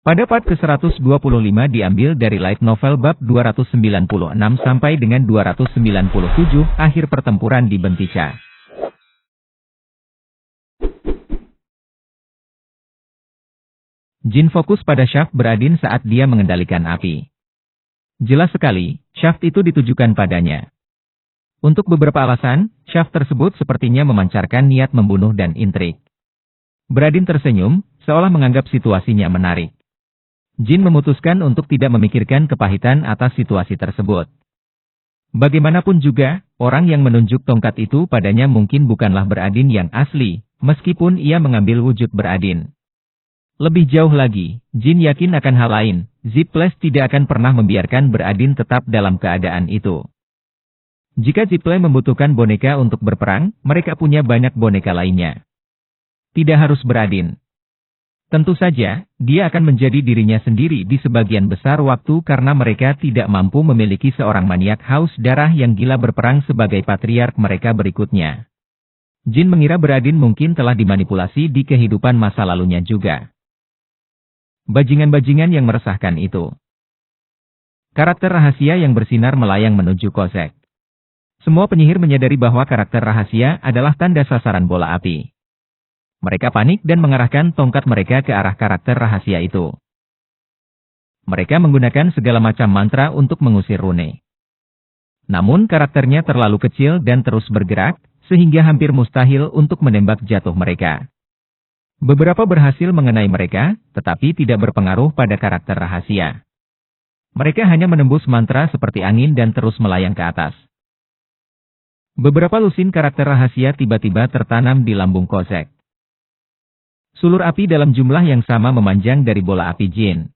Pada part ke-125 diambil dari light novel bab 296 sampai dengan 297, akhir pertempuran di Bentica. Jin fokus pada Shaft Beradin saat dia mengendalikan api. Jelas sekali, Shaft itu ditujukan padanya. Untuk beberapa alasan, Shaft tersebut sepertinya memancarkan niat membunuh dan intrik. Beradin tersenyum, seolah menganggap situasinya menarik. Jin memutuskan untuk tidak memikirkan kepahitan atas situasi tersebut. Bagaimanapun juga, orang yang menunjuk tongkat itu padanya mungkin bukanlah Beradin yang asli, meskipun ia mengambil wujud Beradin. Lebih jauh lagi, Jin yakin akan hal lain, Ziples tidak akan pernah membiarkan Beradin tetap dalam keadaan itu. Jika Ziples membutuhkan boneka untuk berperang, mereka punya banyak boneka lainnya. Tidak harus Beradin. Tentu saja, dia akan menjadi dirinya sendiri di sebagian besar waktu karena mereka tidak mampu memiliki seorang maniak haus darah yang gila berperang sebagai patriark mereka berikutnya. Jin mengira Beradin mungkin telah dimanipulasi di kehidupan masa lalunya juga. Bajingan-bajingan yang meresahkan itu. Karakter rahasia yang bersinar melayang menuju Kozek. Semua penyihir menyadari bahwa karakter rahasia adalah tanda sasaran bola api. Mereka panik dan mengarahkan tongkat mereka ke arah karakter rahasia itu. Mereka menggunakan segala macam mantra untuk mengusir rune. Namun karakternya terlalu kecil dan terus bergerak, sehingga hampir mustahil untuk menembak jatuh mereka. Beberapa berhasil mengenai mereka, tetapi tidak berpengaruh pada karakter rahasia. Mereka hanya menembus mantra seperti angin dan terus melayang ke atas. Beberapa lusin karakter rahasia tiba-tiba tertanam di lambung Kozek. Sulur api dalam jumlah yang sama memanjang dari bola api Jin.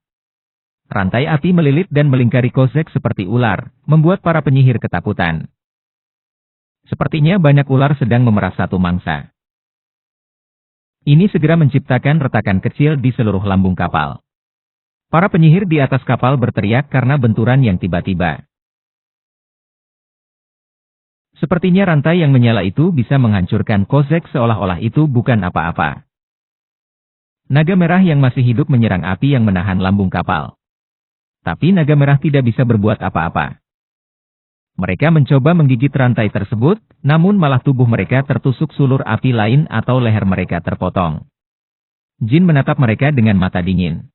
Rantai api melilit dan melingkari Kozek seperti ular, membuat para penyihir ketakutan. Sepertinya banyak ular sedang memerah satu mangsa. Ini segera menciptakan retakan kecil di seluruh lambung kapal. Para penyihir di atas kapal berteriak karena benturan yang tiba-tiba. Sepertinya rantai yang menyala itu bisa menghancurkan Kozek seolah-olah itu bukan apa-apa. Naga merah yang masih hidup menyerang api yang menahan lambung kapal. Tapi naga merah tidak bisa berbuat apa-apa. Mereka mencoba menggigit rantai tersebut, namun malah tubuh mereka tertusuk sulur api lain atau leher mereka terpotong. Jin menatap mereka dengan mata dingin.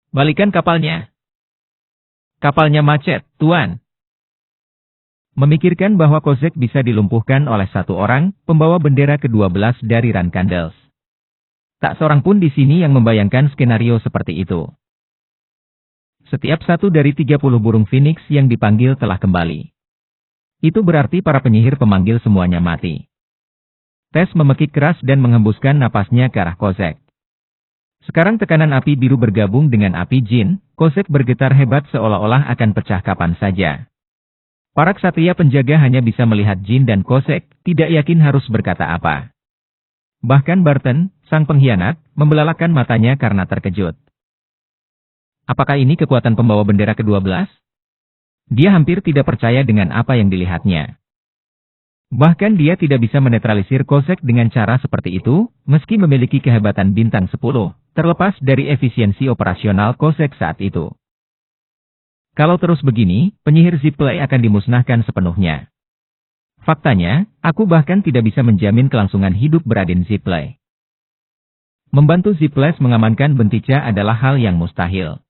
"Balikan kapalnya." "Kapalnya macet, Tuan." Memikirkan bahwa Kozek bisa dilumpuhkan oleh satu orang, pembawa bendera ke-12 dari Ran Candles. Tak seorang pun di sini yang membayangkan skenario seperti itu. Setiap satu dari 30 burung Phoenix yang dipanggil telah kembali. Itu berarti para penyihir pemanggil semuanya mati. Tess memekik keras dan menghembuskan napasnya ke arah Kozek. Sekarang tekanan api biru bergabung dengan api Jin, Kozek bergetar hebat seolah-olah akan pecah kapan saja. Para ksatria penjaga hanya bisa melihat Jin dan Kozek, tidak yakin harus berkata apa. Bahkan Barton, sang pengkhianat, membelalakan matanya karena terkejut. Apakah ini kekuatan pembawa bendera ke-12? Dia hampir tidak percaya dengan apa yang dilihatnya. Bahkan dia tidak bisa menetralisir Kozek dengan cara seperti itu, meski memiliki kehebatan bintang 10, terlepas dari efisiensi operasional Kozek saat itu. Kalau terus begini, penyihir Ziples akan dimusnahkan sepenuhnya. Faktanya, aku bahkan tidak bisa menjamin kelangsungan hidup Beradin Ziples. Membantu Ziples mengamankan Bentica adalah hal yang mustahil.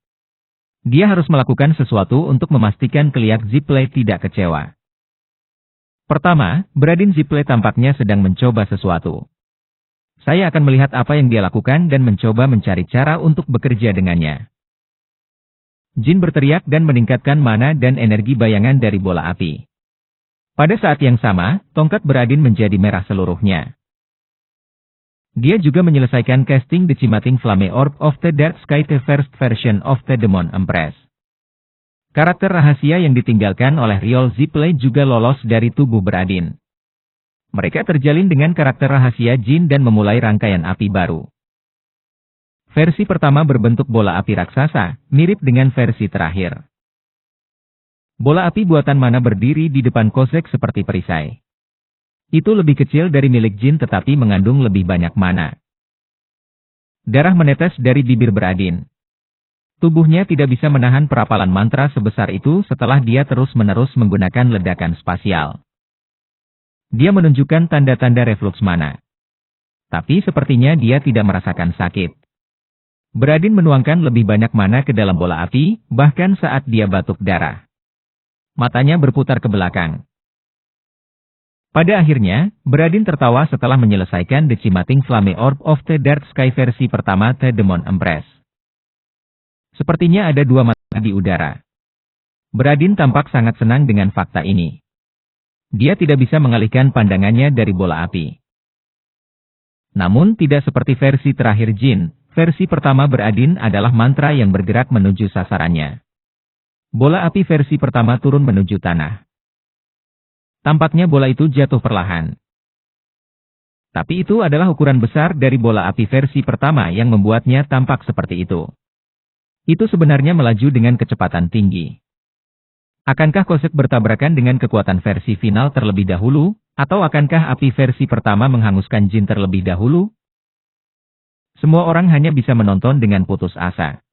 Dia harus melakukan sesuatu untuk memastikan keliak Ziples tidak kecewa. Pertama, Beradin Ziples tampaknya sedang mencoba sesuatu. Saya akan melihat apa yang dia lakukan dan mencoba mencari cara untuk bekerja dengannya. Jin berteriak dan meningkatkan mana dan energi bayangan dari bola api. Pada saat yang sama, tongkat Beradin menjadi merah seluruhnya. Dia juga menyelesaikan casting The Cimating Flame Orb of the Dark Sky, the first version of the Demon Empress. Karakter rahasia yang ditinggalkan oleh Riol Ziples juga lolos dari tubuh Beradin. Mereka terjalin dengan karakter rahasia Jin dan memulai rangkaian api baru. Versi pertama berbentuk bola api raksasa, mirip dengan versi terakhir. Bola api buatan mana berdiri di depan Kozek seperti perisai. Itu lebih kecil dari milik Jin tetapi mengandung lebih banyak mana. Darah menetes dari bibir Beradin. Tubuhnya tidak bisa menahan perapalan mantra sebesar itu setelah dia terus-menerus menggunakan ledakan spasial. Dia menunjukkan tanda-tanda refluks mana. Tapi sepertinya dia tidak merasakan sakit. Beradin menuangkan lebih banyak mana ke dalam bola api, bahkan saat dia batuk darah. Matanya berputar ke belakang. Pada akhirnya, Beradin tertawa setelah menyelesaikan The Cimating Flame Orb of the Dark Sky versi pertama The Demon Empress. Sepertinya ada dua mata di udara. Beradin tampak sangat senang dengan fakta ini. Dia tidak bisa mengalihkan pandangannya dari bola api. Namun tidak seperti versi terakhir Jin, versi pertama Beradin adalah mantra yang bergerak menuju sasarannya. Bola api versi pertama turun menuju tanah. Tampaknya bola itu jatuh perlahan. Tapi itu adalah ukuran besar dari bola api versi pertama yang membuatnya tampak seperti itu. Itu sebenarnya melaju dengan kecepatan tinggi. Akankah Cossack bertabrakan dengan kekuatan versi final terlebih dahulu, atau akankah api versi pertama menghanguskan Jin terlebih dahulu? Semua orang hanya bisa menonton dengan putus asa.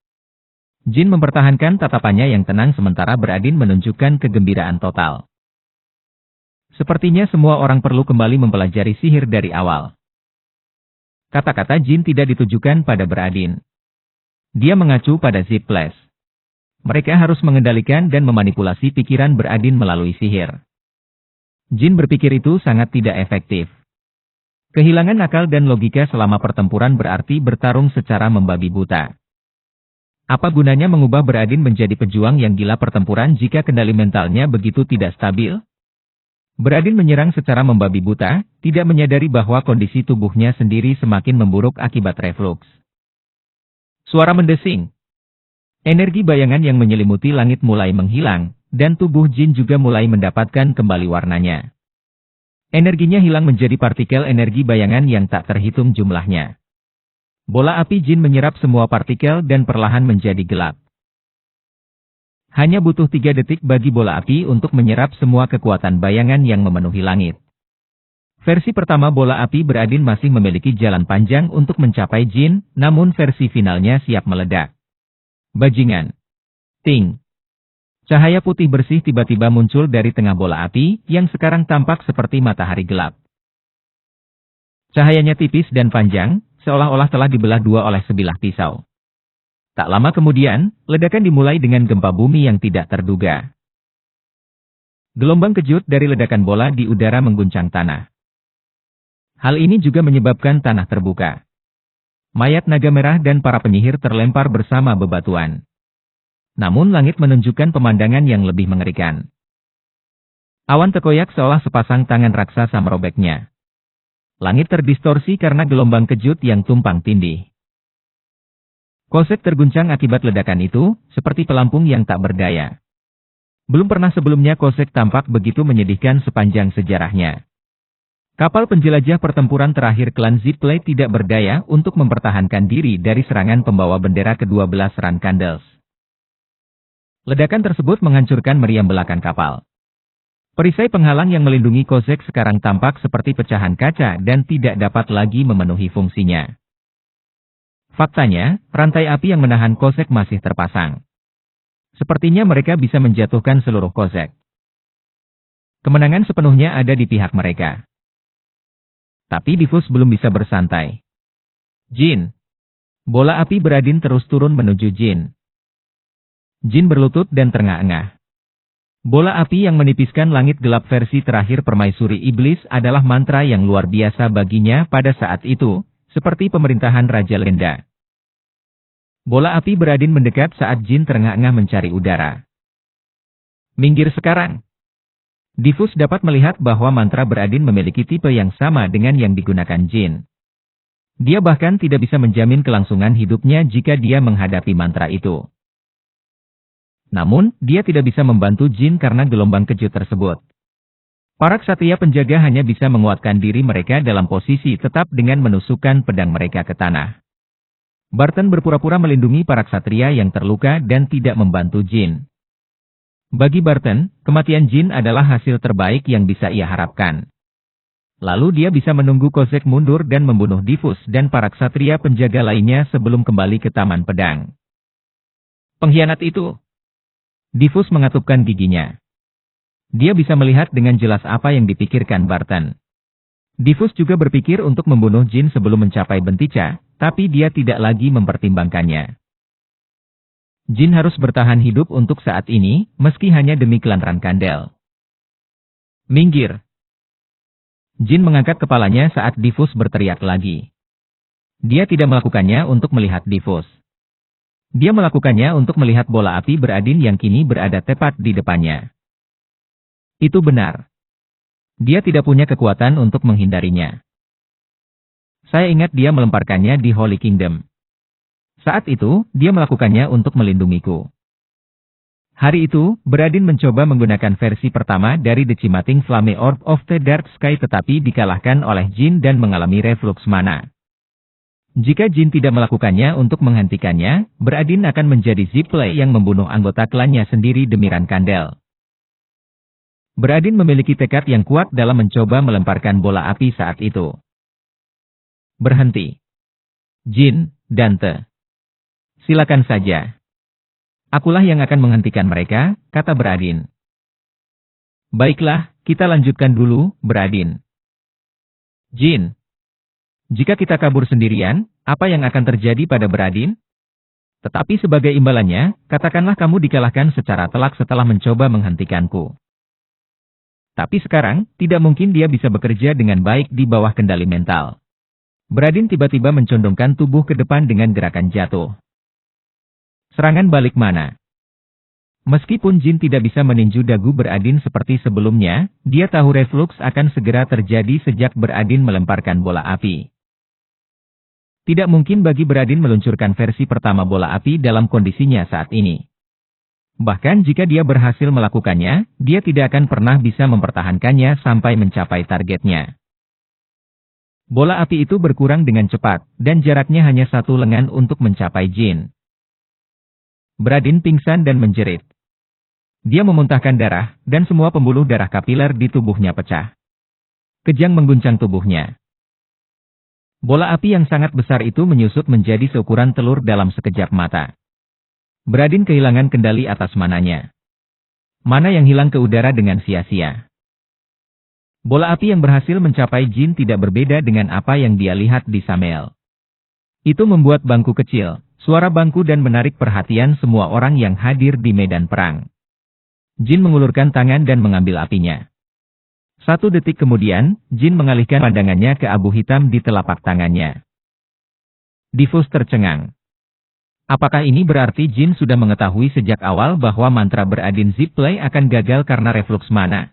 Jin mempertahankan tatapannya yang tenang sementara Beradin menunjukkan kegembiraan total. Sepertinya semua orang perlu kembali mempelajari sihir dari awal. Kata-kata Jin tidak ditujukan pada Beradin. Dia mengacu pada Zip Flash. Mereka harus mengendalikan dan memanipulasi pikiran Beradin melalui sihir. Jin berpikir itu sangat tidak efektif. Kehilangan akal dan logika selama pertempuran berarti bertarung secara membabi buta. Apa gunanya mengubah Beradin menjadi pejuang yang gila pertempuran jika kendali mentalnya begitu tidak stabil? Beradin menyerang secara membabi buta, tidak menyadari bahwa kondisi tubuhnya sendiri semakin memburuk akibat refluks. Suara mendesing. Energi bayangan yang menyelimuti langit mulai menghilang, dan tubuh Jin juga mulai mendapatkan kembali warnanya. Energinya hilang menjadi partikel energi bayangan yang tak terhitung jumlahnya. Bola api Jin menyerap semua partikel dan perlahan menjadi gelap. Hanya butuh 3 detik bagi bola api untuk menyerap semua kekuatan bayangan yang memenuhi langit. Versi pertama bola api Beradin masih memiliki jalan panjang untuk mencapai Jin, namun versi finalnya siap meledak. Bajingan. Ting. Cahaya putih bersih tiba-tiba muncul dari tengah bola api, yang sekarang tampak seperti matahari gelap. Cahayanya tipis dan panjang, seolah-olah telah dibelah dua oleh sebilah pisau. Tak lama kemudian, ledakan dimulai dengan gempa bumi yang tidak terduga. Gelombang kejut dari ledakan bola di udara mengguncang tanah. Hal ini juga menyebabkan tanah terbuka. Mayat naga merah dan para penyihir terlempar bersama bebatuan. Namun langit menunjukkan pemandangan yang lebih mengerikan. Awan terkoyak seolah sepasang tangan raksasa merobeknya. Langit terdistorsi karena gelombang kejut yang tumpang tindih. Cossack terguncang akibat ledakan itu, seperti pelampung yang tak berdaya. Belum pernah sebelumnya Cossack tampak begitu menyedihkan sepanjang sejarahnya. Kapal penjelajah pertempuran terakhir klan Zipplay tidak berdaya untuk mempertahankan diri dari serangan pembawa bendera ke-12 Run Candles. Ledakan tersebut menghancurkan meriam belakang kapal. Perisai penghalang yang melindungi Cossack sekarang tampak seperti pecahan kaca dan tidak dapat lagi memenuhi fungsinya. Faktanya, rantai api yang menahan Cossack masih terpasang. Sepertinya mereka bisa menjatuhkan seluruh Cossack. Kemenangan sepenuhnya ada di pihak mereka. Tapi Diffus belum bisa bersantai. Jin. Bola api Beradin terus turun menuju Jin. Jin berlutut dan terengah-engah. Bola api yang menipiskan langit gelap versi terakhir permaisuri iblis adalah mantra yang luar biasa baginya pada saat itu, seperti pemerintahan Raja Lenda. Bola api Beradin mendekat saat Jin terengah-engah mencari udara. Minggir sekarang. Diffus dapat melihat bahwa mantra Beradin memiliki tipe yang sama dengan yang digunakan Jin. Dia bahkan tidak bisa menjamin kelangsungan hidupnya jika dia menghadapi mantra itu. Namun, dia tidak bisa membantu Jin karena gelombang kejut tersebut. Para ksatria penjaga hanya bisa menguatkan diri mereka dalam posisi tetap dengan menusukkan pedang mereka ke tanah. Barton berpura-pura melindungi para ksatria yang terluka dan tidak membantu Jin. Bagi Barton, kematian Jin adalah hasil terbaik yang bisa ia harapkan. Lalu dia bisa menunggu Cossack mundur dan membunuh Diffus dan para ksatria penjaga lainnya sebelum kembali ke Taman Pedang. Pengkhianat itu. Diffus mengatupkan giginya. Dia bisa melihat dengan jelas apa yang dipikirkan Barton. Diffus juga berpikir untuk membunuh Jin sebelum mencapai Bentica, tapi dia tidak lagi mempertimbangkannya. Jin harus bertahan hidup untuk saat ini, meski hanya demi klan Rankandel. Minggir! Jin mengangkat kepalanya saat Diffus berteriak lagi. Dia tidak melakukannya untuk melihat Diffus. Dia melakukannya untuk melihat bola api beradin yang kini berada tepat di depannya. Itu benar. Dia tidak punya kekuatan untuk menghindarinya. Saya ingat dia melemparkannya di Holy Kingdom. Saat itu, dia melakukannya untuk melindungiku. Hari itu, Beradin mencoba menggunakan versi pertama dari The Cimating Flame Orb of the Dark Sky tetapi dikalahkan oleh Jin dan mengalami reflux mana. Jika Jin tidak melakukannya untuk menghentikannya, Beradin akan menjadi Zipley yang membunuh anggota klannya sendiri demi Rankandel. Beradin memiliki tekad yang kuat dalam mencoba melemparkan bola api saat itu. Berhenti. Jin, Dante. Silakan saja. Akulah yang akan menghentikan mereka, kata Beradin. Baiklah, kita lanjutkan dulu, Beradin. Jin. Jika kita kabur sendirian, apa yang akan terjadi pada Beradin? Tetapi sebagai imbalannya, katakanlah kamu dikalahkan secara telak setelah mencoba menghentikanku. Tapi sekarang, tidak mungkin dia bisa bekerja dengan baik di bawah kendali mental. Beradin tiba-tiba mencondongkan tubuh ke depan dengan gerakan jatuh. Serangan balik mana? Meskipun Jin tidak bisa meninju dagu Beradin seperti sebelumnya, dia tahu reflux akan segera terjadi sejak Beradin melemparkan bola api. Tidak mungkin bagi Beradin meluncurkan versi pertama bola api dalam kondisinya saat ini. Bahkan jika dia berhasil melakukannya, dia tidak akan pernah bisa mempertahankannya sampai mencapai targetnya. Bola api itu berkurang dengan cepat, dan jaraknya hanya satu lengan untuk mencapai Jin. Beradin pingsan dan menjerit. Dia memuntahkan darah, dan semua pembuluh darah kapiler di tubuhnya pecah. Kejang mengguncang tubuhnya. Bola api yang sangat besar itu menyusut menjadi seukuran telur dalam sekejap mata. Beradin kehilangan kendali atas mananya. Mana yang hilang ke udara dengan sia-sia. Bola api yang berhasil mencapai Jin tidak berbeda dengan apa yang dia lihat di Samael. Itu membuat bangku kecil, suara bangku dan menarik perhatian semua orang yang hadir di medan perang. Jin mengulurkan tangan dan mengambil apinya. 1 detik kemudian, Jin mengalihkan pandangannya ke abu hitam di telapak tangannya. Diffus tercengang. Apakah ini berarti Jin sudah mengetahui sejak awal bahwa mantra Beradin Zipley akan gagal karena reflux mana?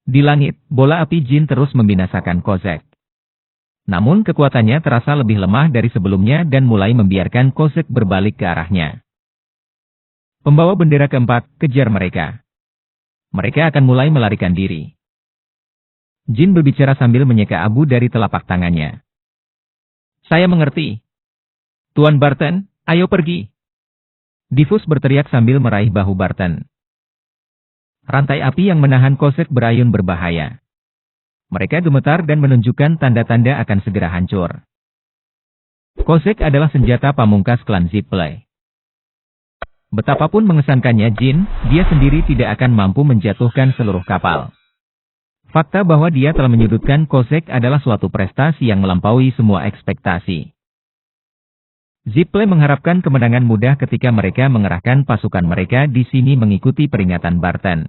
Di langit, bola api Jin terus membinasakan Kozek. Namun kekuatannya terasa lebih lemah dari sebelumnya dan mulai membiarkan Kozek berbalik ke arahnya. Pembawa bendera keempat, kejar mereka. Mereka akan mulai melarikan diri. Jin berbicara sambil menyeka abu dari telapak tangannya. Saya mengerti. Tuan Barton, ayo pergi. Diffus berteriak sambil meraih bahu Barton. Rantai api yang menahan Kozek berayun berbahaya. Mereka gemetar dan menunjukkan tanda-tanda akan segera hancur. Kozek adalah senjata pamungkas klan Zipley. Betapapun mengesankannya Jin, dia sendiri tidak akan mampu menjatuhkan seluruh kapal. Fakta bahwa dia telah menyudutkan Kozek adalah suatu prestasi yang melampaui semua ekspektasi. Zipley mengharapkan kemenangan mudah ketika mereka mengerahkan pasukan mereka di sini mengikuti peringatan Barton.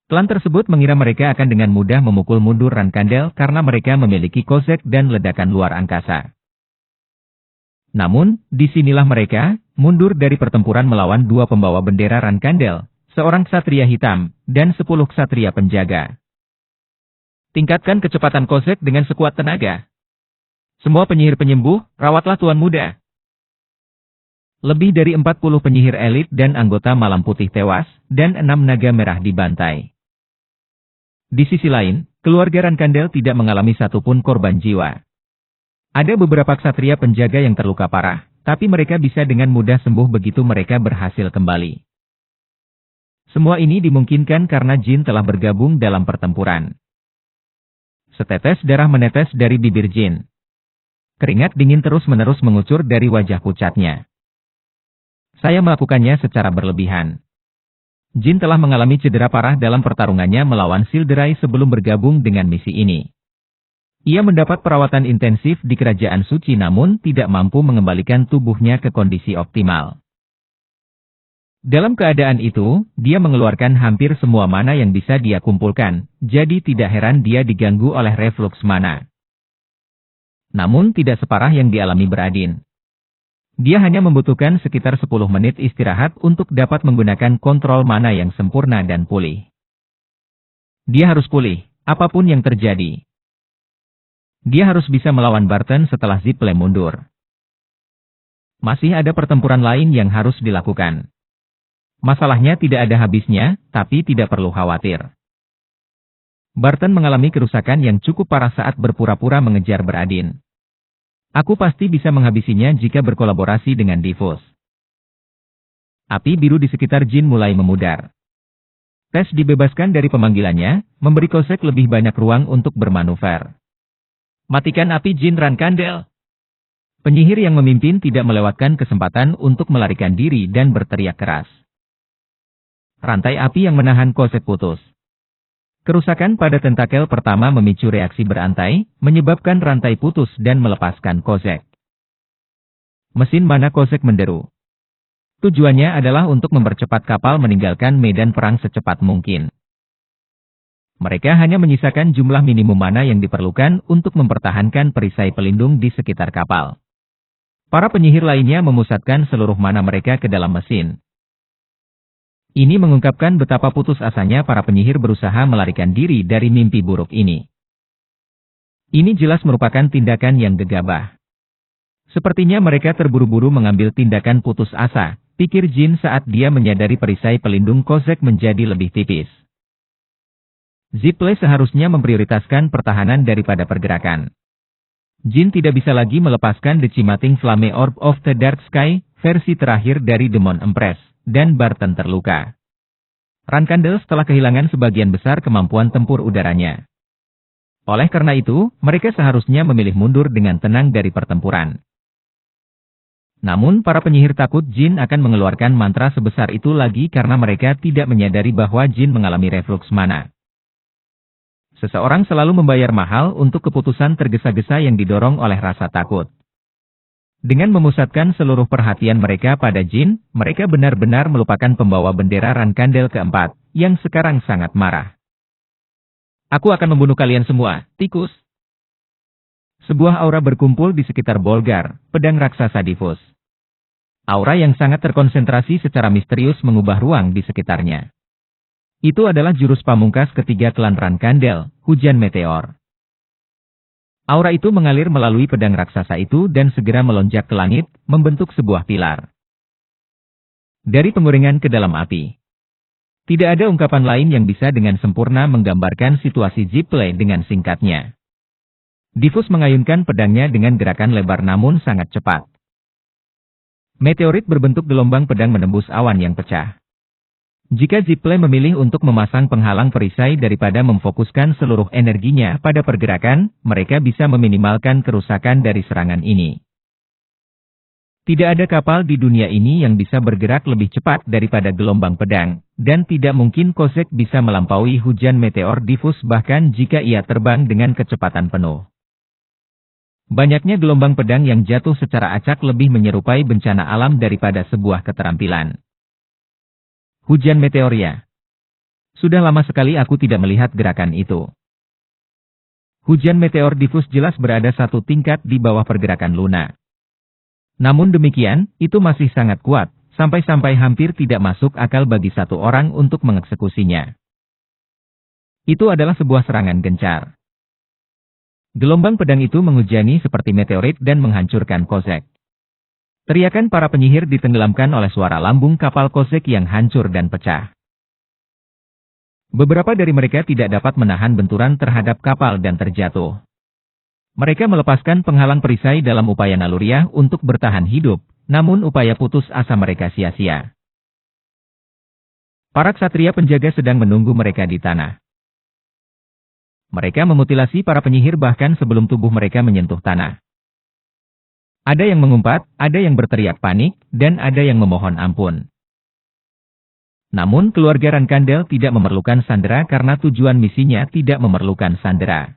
Klan tersebut mengira mereka akan dengan mudah memukul mundur Rankandel karena mereka memiliki Kozek dan ledakan luar angkasa. Namun, disinilah mereka, mundur dari pertempuran melawan 2 pembawa bendera Rankandel, seorang ksatria hitam, dan 10 ksatria penjaga. Tingkatkan kecepatan Kozek dengan sekuat tenaga. Semua penyihir penyembuh, rawatlah Tuan Muda. Lebih dari 40 penyihir elit dan anggota Malam Putih tewas, dan 6 naga merah dibantai. Di sisi lain, keluarga Rankandel tidak mengalami satupun korban jiwa. Ada beberapa ksatria penjaga yang terluka parah, tapi mereka bisa dengan mudah sembuh begitu mereka berhasil kembali. Semua ini dimungkinkan karena Jin telah bergabung dalam pertempuran. Setetes darah menetes dari bibir Jin. Keringat dingin terus-menerus mengucur dari wajah pucatnya. Saya melakukannya secara berlebihan. Jin telah mengalami cedera parah dalam pertarungannya melawan Silderai sebelum bergabung dengan misi ini. Ia mendapat perawatan intensif di Kerajaan Suci namun tidak mampu mengembalikan tubuhnya ke kondisi optimal. Dalam keadaan itu, dia mengeluarkan hampir semua mana yang bisa dia kumpulkan, jadi tidak heran dia diganggu oleh refluks mana. Namun tidak separah yang dialami Beradin. Dia hanya membutuhkan sekitar 10 menit istirahat untuk dapat menggunakan kontrol mana yang sempurna dan pulih. Dia harus pulih, apapun yang terjadi. Dia harus bisa melawan Barton setelah Zipple mundur. Masih ada pertempuran lain yang harus dilakukan. Masalahnya tidak ada habisnya, tapi tidak perlu khawatir. Barton mengalami kerusakan yang cukup parah saat berpura-pura mengejar Beradin. Aku pasti bisa menghabisinya jika berkolaborasi dengan Diffus. Api biru di sekitar Jin mulai memudar. Tess dibebaskan dari pemanggilannya, memberi Cossack lebih banyak ruang untuk bermanuver. Matikan api Jin Rankandel. Penyihir yang memimpin tidak melewatkan kesempatan untuk melarikan diri dan berteriak keras. Rantai api yang menahan Cossack putus. Kerusakan pada tentakel pertama memicu reaksi berantai, menyebabkan rantai putus dan melepaskan Cossack. Mesin mana Cossack menderu. Tujuannya adalah untuk mempercepat kapal meninggalkan medan perang secepat mungkin. Mereka hanya menyisakan jumlah minimum mana yang diperlukan untuk mempertahankan perisai pelindung di sekitar kapal. Para penyihir lainnya memusatkan seluruh mana mereka ke dalam mesin. Ini mengungkapkan betapa putus asanya para penyihir berusaha melarikan diri dari mimpi buruk ini. Ini jelas merupakan tindakan yang gegabah. Sepertinya mereka terburu-buru mengambil tindakan putus asa, pikir Jin saat dia menyadari perisai pelindung Cossack menjadi lebih tipis. Zipple seharusnya memprioritaskan pertahanan daripada pergerakan. Jin tidak bisa lagi melepaskan Decimating Flame Orb of the Dark Sky, versi terakhir dari Demon Empress. Dan Barton terluka. Rankandel telah kehilangan sebagian besar kemampuan tempur udaranya. Oleh karena itu, mereka seharusnya memilih mundur dengan tenang dari pertempuran. Namun para penyihir takut Jin akan mengeluarkan mantra sebesar itu lagi karena mereka tidak menyadari bahwa Jin mengalami refluks mana. Seseorang selalu membayar mahal untuk keputusan tergesa-gesa yang didorong oleh rasa takut. Dengan memusatkan seluruh perhatian mereka pada Jin, mereka benar-benar melupakan pembawa bendera Rankandel keempat, yang sekarang sangat marah. Aku akan membunuh kalian semua, tikus. Sebuah aura berkumpul di sekitar Bolgar, pedang raksasa Diffus. Aura yang sangat terkonsentrasi secara misterius mengubah ruang di sekitarnya. Itu adalah jurus pamungkas ketiga klan Rankandel, Hujan Meteor. Aura itu mengalir melalui pedang raksasa itu dan segera melonjak ke langit, membentuk sebuah pilar. Dari penggorengan ke dalam api. Tidak ada ungkapan lain yang bisa dengan sempurna menggambarkan situasi Zipple dengan singkatnya. Diffus mengayunkan pedangnya dengan gerakan lebar namun sangat cepat. Meteorit berbentuk gelombang pedang menembus awan yang pecah. Jika Zipple memilih untuk memasang penghalang perisai daripada memfokuskan seluruh energinya pada pergerakan, mereka bisa meminimalkan kerusakan dari serangan ini. Tidak ada kapal di dunia ini yang bisa bergerak lebih cepat daripada gelombang pedang, dan tidak mungkin Cossack bisa melampaui hujan meteor Diffus bahkan jika ia terbang dengan kecepatan penuh. Banyaknya gelombang pedang yang jatuh secara acak lebih menyerupai bencana alam daripada sebuah keterampilan. Hujan meteor ya. Sudah lama sekali aku tidak melihat gerakan itu. Hujan meteor Diffus jelas berada satu tingkat di bawah pergerakan Luna. Namun demikian, itu masih sangat kuat, sampai-sampai hampir tidak masuk akal bagi satu orang untuk mengeksekusinya. Itu adalah sebuah serangan gencar. Gelombang pedang itu menghujani seperti meteorit dan menghancurkan Cossack. Teriakan para penyihir ditenggelamkan oleh suara lambung kapal Cossack yang hancur dan pecah. Beberapa dari mereka tidak dapat menahan benturan terhadap kapal dan terjatuh. Mereka melepaskan penghalang perisai dalam upaya naluriah untuk bertahan hidup, namun upaya putus asa mereka sia-sia. Para ksatria penjaga sedang menunggu mereka di tanah. Mereka memutilasi para penyihir bahkan sebelum tubuh mereka menyentuh tanah. Ada yang mengumpat, ada yang berteriak panik, dan ada yang memohon ampun. Namun keluarga Rankandel tidak memerlukan sandera karena tujuan misinya tidak memerlukan sandera.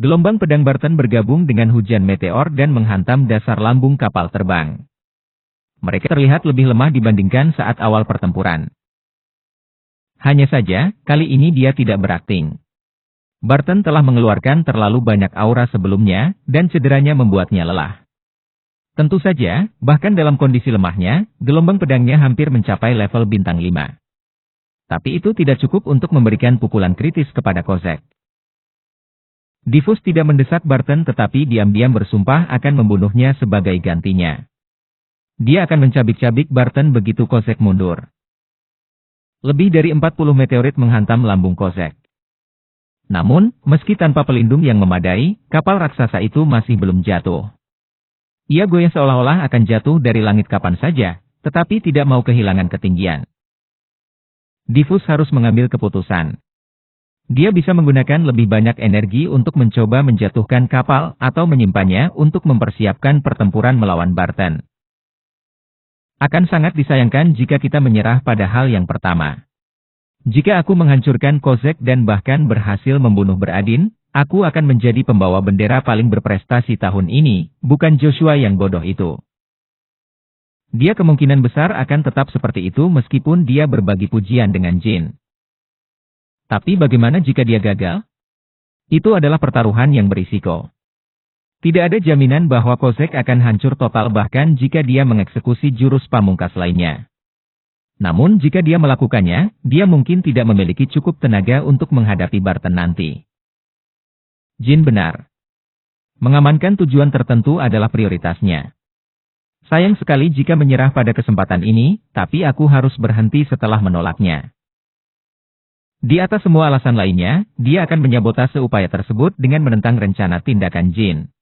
Gelombang pedang Barton bergabung dengan hujan meteor dan menghantam dasar lambung kapal terbang. Mereka terlihat lebih lemah dibandingkan saat awal pertempuran. Hanya saja, kali ini dia tidak berakting. Barton telah mengeluarkan terlalu banyak aura sebelumnya, dan cederanya membuatnya lelah. Tentu saja, bahkan dalam kondisi lemahnya, gelombang pedangnya hampir mencapai level bintang 5. Tapi itu tidak cukup untuk memberikan pukulan kritis kepada Kozek. Diffus tidak mendesak Barton tetapi diam-diam bersumpah akan membunuhnya sebagai gantinya. Dia akan mencabik-cabik Barton begitu Kozek mundur. Lebih dari 40 meteorit menghantam lambung Kozek. Namun, meski tanpa pelindung yang memadai, kapal raksasa itu masih belum jatuh. Ia goyah seolah-olah akan jatuh dari langit kapan saja, tetapi tidak mau kehilangan ketinggian. Diffus harus mengambil keputusan. Dia bisa menggunakan lebih banyak energi untuk mencoba menjatuhkan kapal atau menyimpannya untuk mempersiapkan pertempuran melawan Barton. Akan sangat disayangkan jika kita menyerah pada hal yang pertama. Jika aku menghancurkan Kozek dan bahkan berhasil membunuh Beradin, aku akan menjadi pembawa bendera paling berprestasi tahun ini, bukan Joshua yang bodoh itu. Dia kemungkinan besar akan tetap seperti itu meskipun dia berbagi pujian dengan Jin. Tapi bagaimana jika dia gagal? Itu adalah pertaruhan yang berisiko. Tidak ada jaminan bahwa Kozek akan hancur total bahkan jika dia mengeksekusi jurus pamungkas lainnya. Namun jika dia melakukannya, dia mungkin tidak memiliki cukup tenaga untuk menghadapi Barton nanti. Jin benar. Mengamankan tujuan tertentu adalah prioritasnya. Sayang sekali jika menyerah pada kesempatan ini, tapi aku harus berhenti setelah menolaknya. Di atas semua alasan lainnya, dia akan menyabotase upaya tersebut dengan menentang rencana tindakan Jin.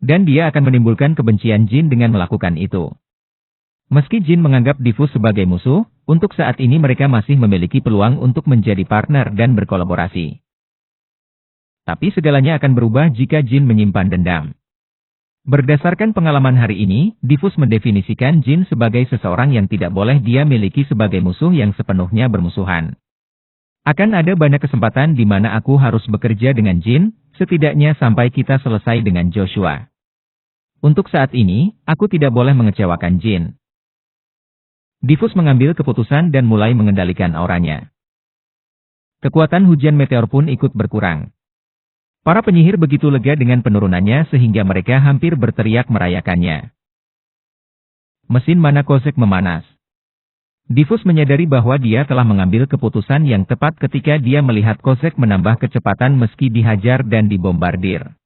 Dan dia akan menimbulkan kebencian Jin dengan melakukan itu. Meski Jin menganggap Diffus sebagai musuh, untuk saat ini mereka masih memiliki peluang untuk menjadi partner dan berkolaborasi. Tapi segalanya akan berubah jika Jin menyimpan dendam. Berdasarkan pengalaman hari ini, Diffus mendefinisikan Jin sebagai seseorang yang tidak boleh dia miliki sebagai musuh yang sepenuhnya bermusuhan. Akan ada banyak kesempatan di mana aku harus bekerja dengan Jin, setidaknya sampai kita selesai dengan Joshua. Untuk saat ini, aku tidak boleh mengecewakan Jin. Diffus mengambil keputusan dan mulai mengendalikan auranya. Kekuatan hujan meteor pun ikut berkurang. Para penyihir begitu lega dengan penurunannya sehingga mereka hampir berteriak merayakannya. Mesin mana Kozek memanas. Diffus menyadari bahwa dia telah mengambil keputusan yang tepat ketika dia melihat Kozek menambah kecepatan meski dihajar dan dibombardir.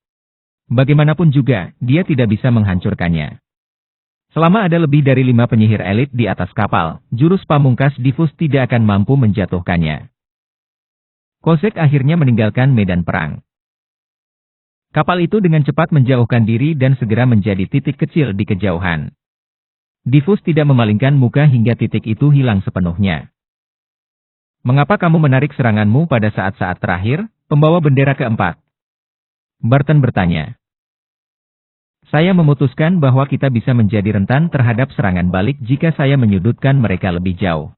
Bagaimanapun juga, dia tidak bisa menghancurkannya. Selama ada lebih dari 5 penyihir elit di atas kapal, jurus pamungkas Diffus tidak akan mampu menjatuhkannya. Kozek akhirnya meninggalkan medan perang. Kapal itu dengan cepat menjauhkan diri dan segera menjadi titik kecil di kejauhan. Diffus tidak memalingkan muka hingga titik itu hilang sepenuhnya. Mengapa kamu menarik seranganmu pada saat-saat terakhir, pembawa bendera keempat? Barton bertanya. Saya memutuskan bahwa kita bisa menjadi rentan terhadap serangan balik jika saya menyudutkan mereka lebih jauh.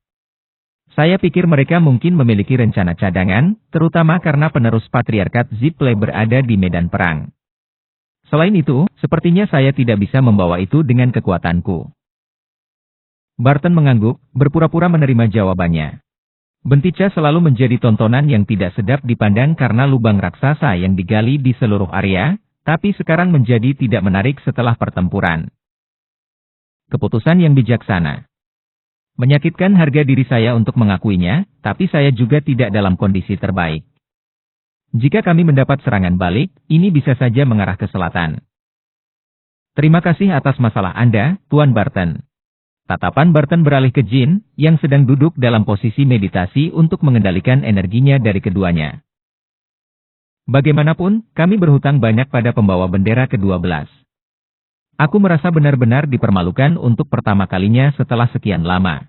Saya pikir mereka mungkin memiliki rencana cadangan, terutama karena penerus patriarkat Ziple berada di medan perang. Selain itu, sepertinya saya tidak bisa membawa itu dengan kekuatanku. Barton mengangguk, berpura-pura menerima jawabannya. Bentica selalu menjadi tontonan yang tidak sedap dipandang karena lubang raksasa yang digali di seluruh area, tapi sekarang menjadi tidak menarik setelah pertempuran. Keputusan yang bijaksana. Menyakitkan harga diri saya untuk mengakuinya, tapi saya juga tidak dalam kondisi terbaik. Jika kami mendapat serangan balik, ini bisa saja mengarah ke selatan. Terima kasih atas masalah Anda, Tuan Barton. Tatapan Barton beralih ke Jin, yang sedang duduk dalam posisi meditasi untuk mengendalikan energinya dari keduanya. Bagaimanapun, kami berhutang banyak pada pembawa bendera ke-12. Aku merasa benar-benar dipermalukan untuk pertama kalinya setelah sekian lama.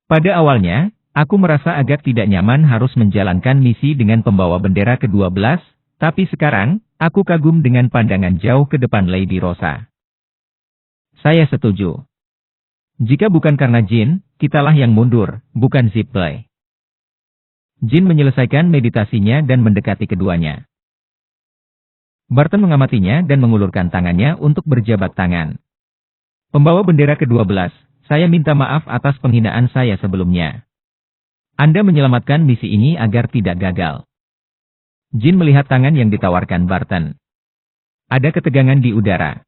Pada awalnya, aku merasa agak tidak nyaman harus menjalankan misi dengan pembawa bendera ke-12, tapi sekarang, Aku kagum dengan pandangan jauh ke depan Lady Rosa. Saya setuju. Jika bukan karena Jin, kitalah yang mundur, bukan Zipley. Jin menyelesaikan meditasinya dan mendekati keduanya. Barton mengamatinya dan mengulurkan tangannya untuk berjabat tangan. Pembawa bendera ke-12, saya minta maaf atas penghinaan saya sebelumnya. Anda menyelamatkan misi ini agar tidak gagal. Jin melihat tangan yang ditawarkan Barton. Ada ketegangan di udara.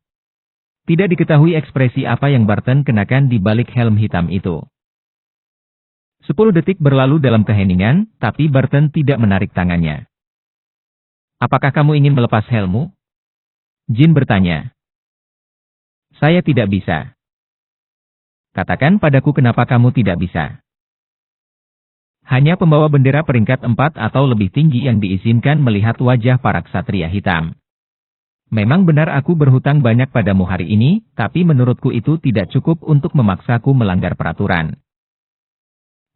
Tidak diketahui ekspresi apa yang Barton kenakan di balik helm hitam itu. 10 detik berlalu dalam keheningan, tapi Barton tidak menarik tangannya. Apakah kamu ingin melepas helmmu? Jin bertanya. Saya tidak bisa. Katakan padaku kenapa kamu tidak bisa. Hanya pembawa bendera peringkat 4 atau lebih tinggi yang diizinkan melihat wajah para ksatria hitam. Memang benar aku berhutang banyak padamu hari ini, tapi menurutku itu tidak cukup untuk memaksaku melanggar peraturan.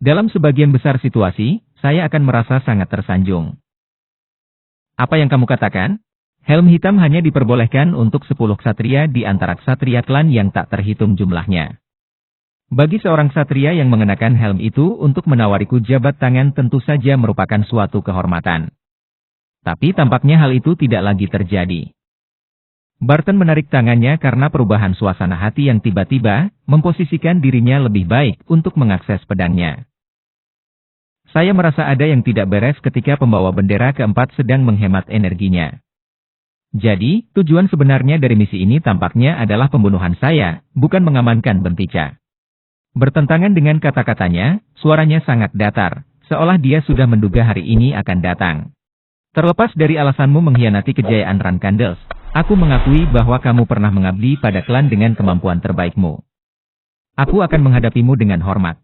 Dalam sebagian besar situasi, saya akan merasa sangat tersanjung. Apa yang kamu katakan? Helm hitam hanya diperbolehkan untuk 10 ksatria di antara ksatria klan yang tak terhitung jumlahnya. Bagi seorang ksatria yang mengenakan helm itu untuk menawariku jabat tangan tentu saja merupakan suatu kehormatan. Tapi tampaknya hal itu tidak lagi terjadi. Barton menarik tangannya karena perubahan suasana hati yang tiba-tiba memposisikan dirinya lebih baik untuk mengakses pedangnya. Saya merasa ada yang tidak beres ketika pembawa bendera keempat sedang menghemat energinya. Jadi, tujuan sebenarnya dari misi ini tampaknya adalah pembunuhan saya, bukan mengamankan Bentica. Bertentangan dengan kata-katanya, suaranya sangat datar, seolah dia sudah menduga hari ini akan datang. Terlepas dari alasanmu mengkhianati kejayaan Rankandels, aku mengakui bahwa kamu pernah mengabdi pada klan dengan kemampuan terbaikmu. Aku akan menghadapimu dengan hormat.